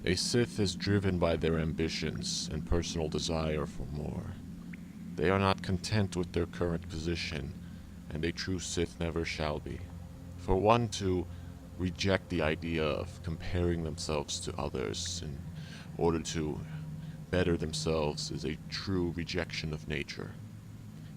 A Sith is driven by their ambitions and personal desire for more. They are not content with their current position, and a true Sith never shall be. For one to reject the idea of comparing themselves to others in order to better themselves is a true rejection of nature.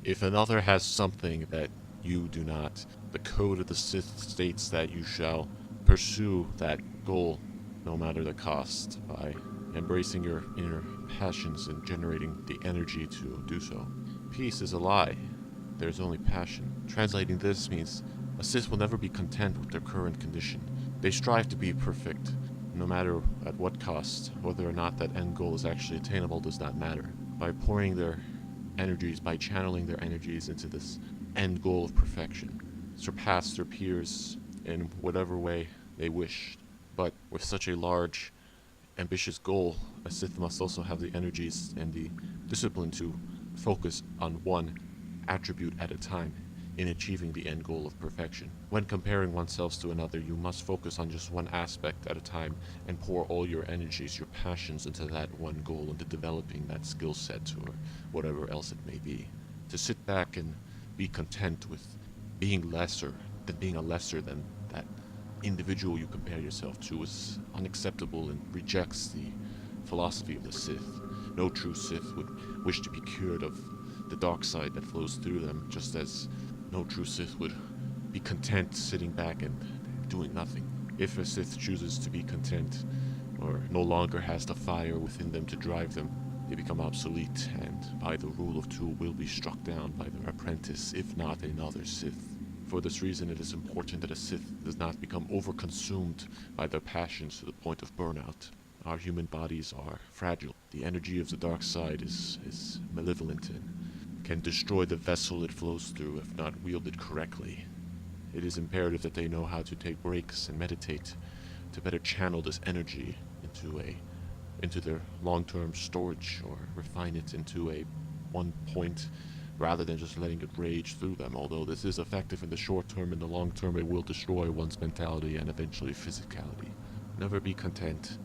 If another has something that you do not, the code of the Sith states that you shall pursue that goal no matter the cost by embracing your inner passions and generating the energy to do so. Peace is a lie. There is only passion. Translating this means a Sith will never be content with their current condition. They strive to be perfect, no matter at what cost. Whether or not that end goal is actually attainable does not matter. By pouring their energies, by channeling their energies into this end goal of perfection, surpass their peers in whatever way they wish. But with such a large, ambitious goal, a Sith must also have the energies and the discipline to focus on one attribute at a time in achieving the end goal of perfection. When comparing oneself to another, you must focus on just one aspect at a time and pour all your energies, your passions into that one goal, into developing that skill set or whatever else it may be. To sit back and be content with being lesser than that individual you compare yourself to is unacceptable and rejects the philosophy of the Sith. No true Sith would wish to be cured of the dark side that flows through them, just as no true Sith would be content sitting back and doing nothing. If a Sith chooses to be content, or no longer has the fire within them to drive them, they become obsolete, and by the rule of two will be struck down by their apprentice, if not another Sith. For this reason, it is important that a Sith does not become overconsumed by their passions to the point of burnout. Our human bodies are fragile. The energy of the dark side is malevolent and can destroy the vessel it flows through if not wielded correctly. It is imperative that they know how to take breaks and meditate to better channel this energy into their long-term storage, or refine it into a one point rather than just letting it rage through them. Although this is effective in the short term, in the long term it will destroy one's mentality and eventually physicality. Never be content.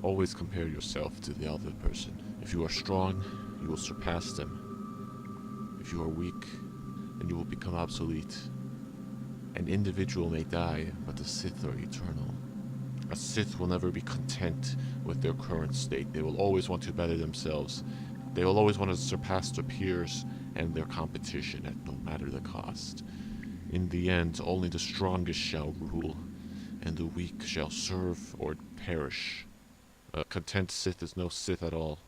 Always compare yourself to the other person. If you are strong, you will surpass them. If you are weak, then you will become obsolete. An individual may die, but the Sith are eternal. A Sith will never be content with their current state. They will always want to better themselves. They will always want to surpass their peers and their competition at no matter the cost. In the end, only the strongest shall rule, and the weak shall serve or perish. A content Sith is no Sith at all.